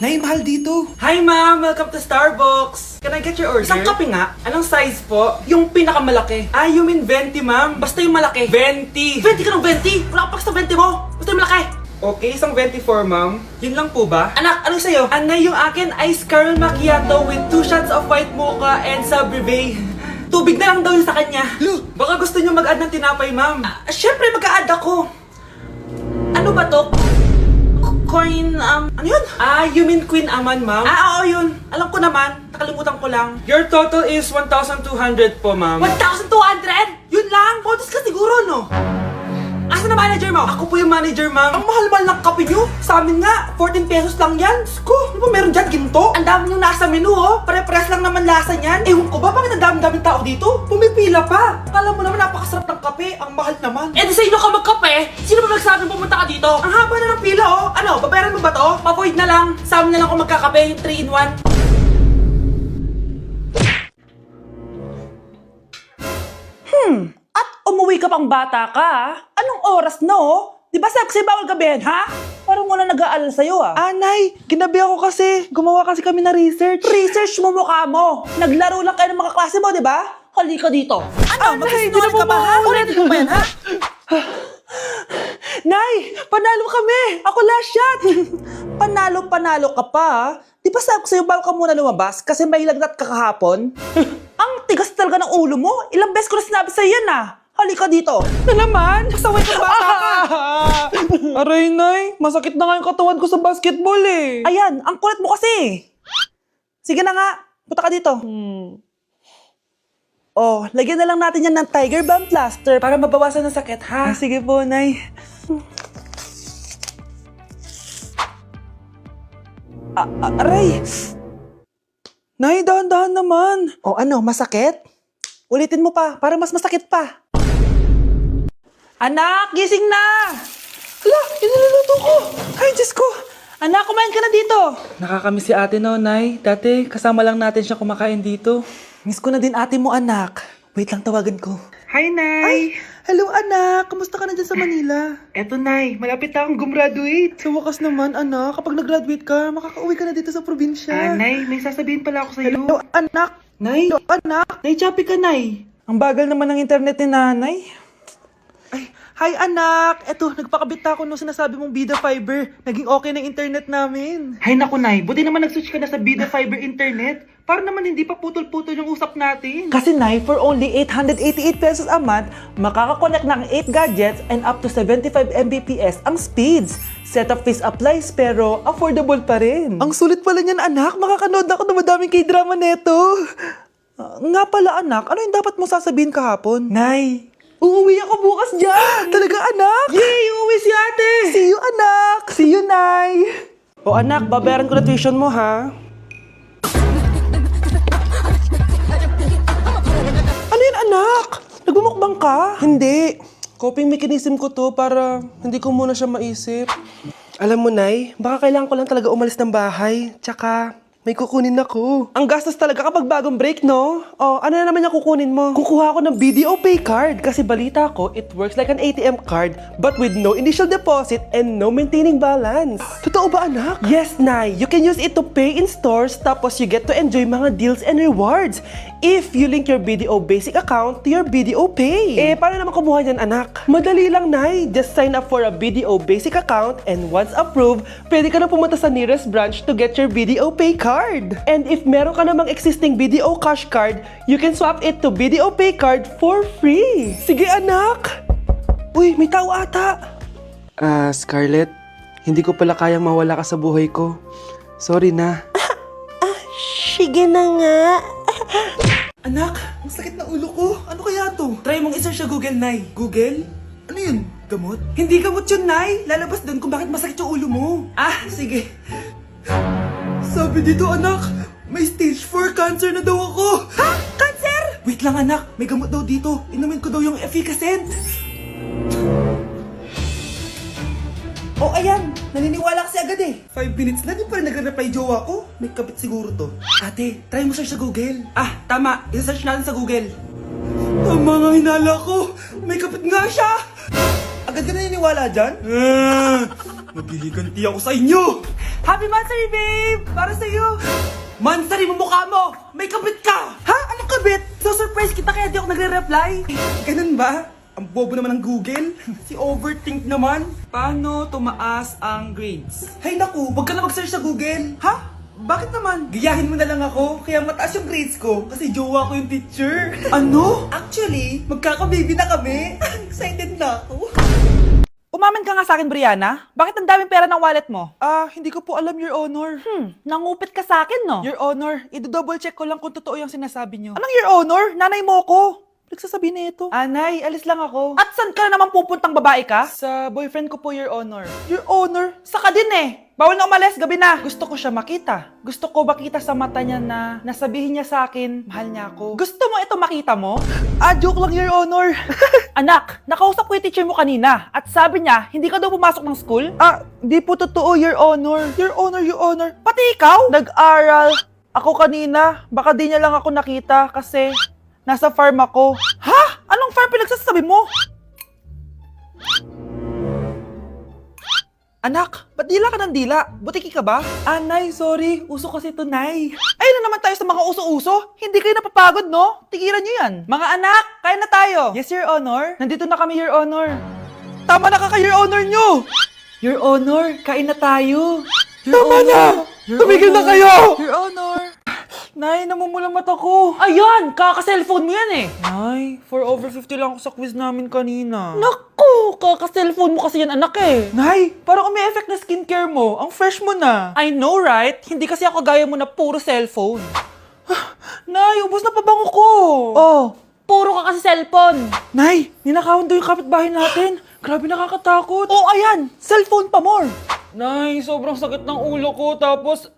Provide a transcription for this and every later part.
Nay, mahal dito. Hi ma'am! Welcome to Starbucks! Can I get your order? Isang kape nga? Anong size po? Yung pinakamalaki. Ah, you mean 20 ma'am? Basta yung malaki. 20! 20 ka ng 20! Wala ka pa sa 20 mo! Basta yung malaki! Okay, isang 24 ma'am. Yun lang po ba? Anak, ano sa'yo? Anay, yung akin ice caramel macchiato with 2 shots of white mocha and Sabrivay. Tubig na lang daw yun sa kanya. Baka gusto nyo mag-add ng tinapay ma'am. Syempre mag-a-add ako. Ano ba to? Coin, ano yun? Ah, you mean Queen Aman, ma'am? Ah, oo yun. Alam ko naman. Nakalimutan ko lang. Your total is 1,200 po, ma'am. 1,200? Yun lang? Bonus ka siguro, no? Asa na manager mo? Ako po yung manager, ma'am. Ang mahal-mahal ng kape nyo. Sa amin nga, 14 pesos lang yan. Sko, ano ba meron dyan? Ginto? Ang dami yung nasa menu, oh. Pare-pares lang naman lasa niyan. Ewan ko ba, bakit ang dami-daming tao dito? Pumipila pa. Akala mo naman napakasarap ng kape. Ang mahal naman. Eh, di sa inyo ka magkape? Sino ba nagsabing pumunta ka dito? Ang haba na ng pila, oh. Ano, babayaran mo ba to? Pa-void na lang. Sa amin na lang kung magkakape, yung 3-in-1. At umuwi ka pang bata ka, ah. Anong oras na, oh? Di ba sabi kasi bawal gabihan, ha? Parang wala nag-aalala sa'yo, ah. Nay, ginabi ako kasi. Gumawa kasi kami na research. Research mo mukha mo. Naglaro lang kayo ng mga klase mo, di ba? Halika dito. Ano, Nay, magsisinungaling ka ba, ha? Ulitin ko ba yan, ha? Nay, panalo kami. Ako last shot. Panalo ka pa, ha? Di ba sabi ko sa'yo, bago ka muna lumabas kasi may lagnat ka kahapon? Ang tigas talaga ng ulo mo. Ilang beses ko na sinabi sa'yo yan, ah. Halika dito. Na naman? Pasaway kang bata ka. Aray, Nay. Masakit na nga yung katawan ko sa basketball, eh. Ayan, ang kulit mo kasi. Sige na nga, punta ka dito. Oh, lagyan na lang natin yan ng Tiger Balm plaster para mabawasan ng sakit, ha? Sige po, Nay. Aray! Nay, dahan-dahan naman. O ano, masakit? Ulitin mo pa, para mas masakit pa. Anak, gising na! Hala, iniluluto ko. Ay, Diyos ko. Anak, kumain ka na dito. Nakakamiss si ate, no, Nay. Dati, kasama lang natin siya kumakain dito. Miss ko na din ate mo, anak. Wait lang, tawagan ko. Hi, Nay. Hello, anak. Kamusta ka na dyan sa Manila? Eto, Nay. Malapit na akong gumraduate. Sa wakas naman, anak. Kapag nag-graduate ka, makakauwi ka na dito sa probinsya. Nay, may sasabihin pala ako sa'yo. Hello, anak. Nay, Hello, anak. Nay, choppy ka, Nay. Ang bagal naman ng internet ni nanay. Ay, hi, anak. Eto, nagpakabit na ako nung sinasabi mong Bida Fiber. Naging okay na internet namin. Hay naku, Nay. Buti naman nag-switch ka na sa Bida Fiber Internet. Para naman hindi pa putol-putol yung usap natin. Kasi Nay, for only 888 pesos a month, makakakonect ng 8 gadgets and up to 75 Mbps ang speeds. Setup fees applies pero affordable pa rin. Ang sulit pala niyan, anak. Makakanood ako ng madaming K-drama neto. Nga pala, anak. Ano yung dapat mo sasabihin kahapon? Nay, uuwi ako bukas dyan! Talaga, anak? Yay! Uuwi si ate! See you, anak! See you, Nay! O anak, babayaran ko na tuition mo, ha? Ano yun, anak? Nagmumukbang ka? Hindi. Coping mechanism ko to para hindi ko muna siya maisip. Alam mo, Nay, baka kailangan ko lang talaga umalis ng bahay. Tsaka, may kukunin ako. Ang gastos talaga kapag bagong break, no? O, ano na naman yung kukunin mo? Kukuha ako ng BDO Pay card kasi balita ko, it works like an ATM card but with no initial deposit and no maintaining balance. Totoo ba, anak? Yes, Nay. You can use it to pay in stores tapos you get to enjoy mga deals and rewards if you link your BDO Basic account to your BDO Pay. Eh, paano naman kumuha niyan, anak? Madali lang, Nay. Just sign up for a BDO Basic account and once approved, pwede ka na pumunta sa nearest branch to get your BDO Pay card. And if meron ka namang existing BDO Cash card, you can swap it to BDO Pay card for free. Sige, anak! Uy, may tao ata! Scarlett, hindi ko pala kayang mawala ka sa buhay ko. Sorry na. Sige na nga. Anak, ang sakit na ulo ko. Ano kaya to? Try mong isearch sa Google, Nay. Google? Ano yun? Gamot? Hindi gamot yun, Nay. Lalabas doon kung bakit masakit yung ulo mo. Ah, sige. Sabi dito, anak, may stage 4 cancer na daw ako. Ha? Cancer? Wait lang, anak. May gamot daw dito. Inumin ko daw yung Efficacent. Oh, ayan. Naniniwala kasi agad eh. 5 minutes na, di pa rin nag-reply jowa ko. May kabit siguro to. Ate, try mo search sa Google. Ah, tama. I-search natin sa Google. Tama nga hinala ko. May kapit nga siya. Agad ka naniniwala dyan? Maghihiganti ako sa inyo. Happy Mansari, babe! Para sa'yo! Mansari mo mukha mo! May kabit ka! Ha? Anong kabit? So surprise kita kaya di ako nagre-reply. Ganun ba? Ang bobo naman ng Google. Si overthink naman. Paano tumaas ang grades? Hay naku, wag ka na mag-search sa Google. Ha? Bakit naman? Gayahin mo na lang ako, kaya mataas yung grades ko kasi jowa ko yung teacher. Ano? Actually, magkaka-baby na kami. Excited na ako. Umamin ka nga sa akin, Brianna. Bakit ang daming pera ng wallet mo? Hindi ko po alam, Your Honor. Nangupit ka sa akin, no? Your Honor, i-double check ko lang kung totoo yung sinasabi niyo. Anong Your Honor? Nanay mo ko. Nagsasabi na ito. Anay, alis lang ako. At saan ka na naman pupuntang babae ka? Sa boyfriend ko po, Your Honor. Your Honor? Saka din eh. Bawal na umalis, gabi na. Gusto ko siya makita. Gusto ko makita sa mata niya na nasabihin niya sa akin, mahal niya ako. Gusto mo ito makita mo? Joke lang, Your Honor. Anak, nakausap ko yung teacher mo kanina at sabi niya, hindi ka daw pumasok ng school? Di po totoo, Your Honor. Your Honor, Your Honor. Pati ikaw? Nag-aral ako kanina. Baka di niya lang ako nakita kasi nasa farm ako. Ha? Anong farm pinagsasabi mo? Anak, ba't dila ka ng dila? Butiki ka ba? Nay, sorry. Uso kasi to, Nay. Ayun na naman tayo sa mga uso-uso. Hindi kayo napapagod, no? Tigilan nyo yan. Mga anak, kain na tayo. Yes, Your Honor. Nandito na kami, Your Honor. Tama na Your Honor nyo. Your Honor, kain na tayo. Tama na! Tumigil na kayo! Your Honor. Nay, namumulang mata ko. Ayun, kaka-cellphone mo yan eh. Nay, 4 over 50 lang ako sa quiz namin kanina. Naku, kaka-cellphone mo kasi yan anak eh. Nay, parang umi-effect na skincare mo. Ang fresh mo na. I know right? Hindi kasi ako gaya mo na puro cellphone. Nay, ubos na pabango ko. Oh, puro ka kasi cellphone. Nay, ninakawan daw yung kapitbahay natin. Grabe nakakatakot. Oh, ayan, cellphone pa more. Nay, sobrang sakit ng ulo ko. Tapos,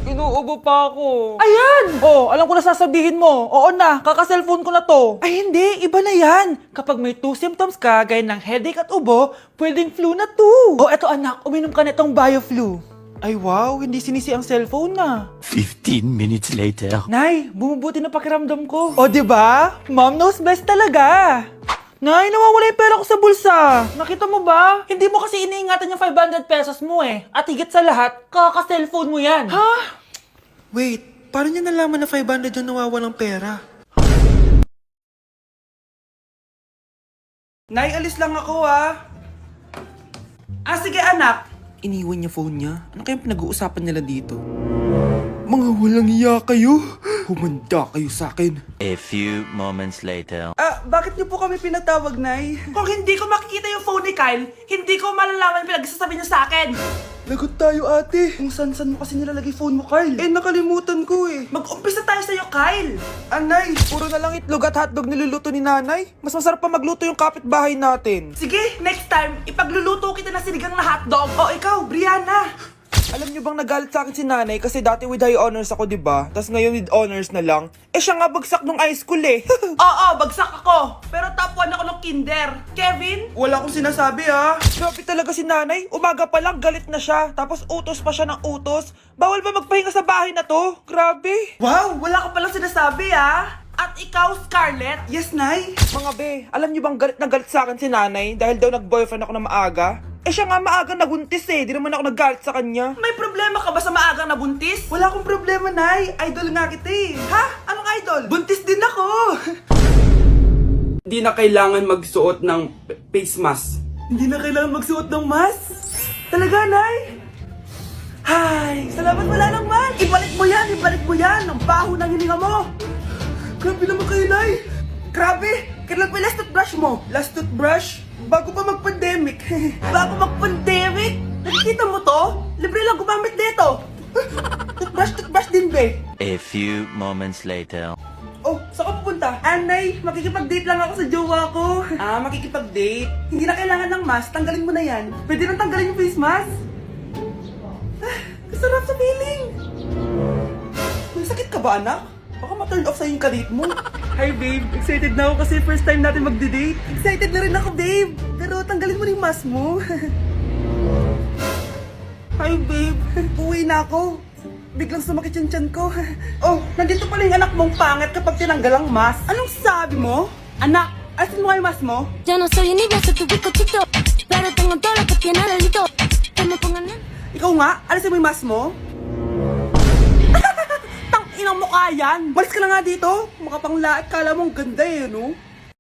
inuubo pa ako. Ayan! Oh, alam ko na sasabihin mo. Oo na, kaka-cellphone ko na to. Ay hindi, iba na yan. Kapag may 2 symptoms ka, gaya ng headache at ubo, pwedeng flu na to. Oh, eto anak, uminom ka na itong BioFlu. Ay wow, hindi sinisi ang cellphone na. 15 minutes later. Nay, bumubuti na pakiramdam ko. O, diba? Mom knows best talaga. Nay, nawawala yung pera ko sa bulsa. Nakita mo ba? Hindi mo kasi iniingatan yung 500 pesos mo eh. At higit sa lahat, kaka-cellphone mo yan. Ha? Wait, paano niya nalaman na 500 yung nawawalang pera? Nay, alis lang ako Sige anak. Iniwan niya phone niya? Ano kayang pinag-uusapan nila dito? Mga walang iya kayo. Humanda kayo sa akin. A few moments later. Bakit niyo po kami pinatawag, Nay? Kung hindi ko makikita yung phone ni Kyle, hindi ko malalaman pinagsasabi niyo sa akin. Lagot tayo ate. Kung san-san mo kasi nilalagay phone mo, Kyle. Nakalimutan ko eh. Mag-umpisa tayo sa'yo, Kyle. Anay, puro na lang itlog at hotdog niluluto ni nanay. Mas masarap pa magluto yung kapitbahay natin. Sige, next time, ipagluluto kita ng sinigang na hotdog. O ikaw, Brianna. Alam niyo bang nagalit sa akin si nanay kasi dati with high honors ako, di ba? Tapos ngayon with honors na lang. Siya nga bagsak nung high school eh. Oo, bagsak ako. Pero top 1 ako ng kinder. Kevin? Wala akong sinasabi Grabe talaga si nanay. Umaga pa lang galit na siya. Tapos utos pa siya ng utos. Bawal ba magpahinga sa bahay na to? Grabe. Wow, wala ka palang sinasabi At ikaw, Scarlett? Yes, Nay. Mga be, alam niyo bang galit na galit sa akin si nanay dahil daw nag-boyfriend ako na maaga? Siya nga maaga nabuntis eh. Di naman ako nagalit sa kanya. May problema ka ba sa maagang nabuntis? Wala akong problema, Nay. Idol nga kita eh. Ha? Anong idol? Buntis din ako. Hindi na kailangan magsuot ng face mask. Hindi na kailangan magsuot ng mask? Talaga, Nay? Hay, salamat wala lang man. Ibalik mo yan. Ang baho ng hininga mo. Grabe naman kayo, Nay. Grabe. Kailan pa yung last toothbrush mo? Last toothbrush? Bago pa mag-pandemic. Bago mag-pandemic? Nakikita mo to? Libre lang gumamit dito. Toothbrush din, be. A few moments later. Oh, saan ka pupunta? Anay, makikipag-date lang ako sa jowa ko. Makikipag-date? Hindi na kailangan ng mask, tanggalin mo na yan. Pwede nang tanggalin yung face mask? Kasarap sa feeling. May sakit ka ba, anak? Baka ma-turn off sa'yo yung kadate mo. Hi, babe. Excited na ako kasi first time natin mag-date. Excited na rin ako, babe. Pero tanggalin mo na yung mask mo. Hi, babe. Uwi na ako. Biglang sumakit yung tiyan ko. Oh, nandito pala yung anak mong pangit kapag tinanggal ang mask. Anong sabi mo? Anak, asin mo yung mask mo? Yo no soy un niño, soy tu bizcochito, pero tengo todo lo que tiene delito. Que me pongan en... Ikaw nga, alisin mo yung mask mo. Tang inang mukha yan. Malis ka na nga dito. Makapanglaat, kala mo ang ganda eh, no?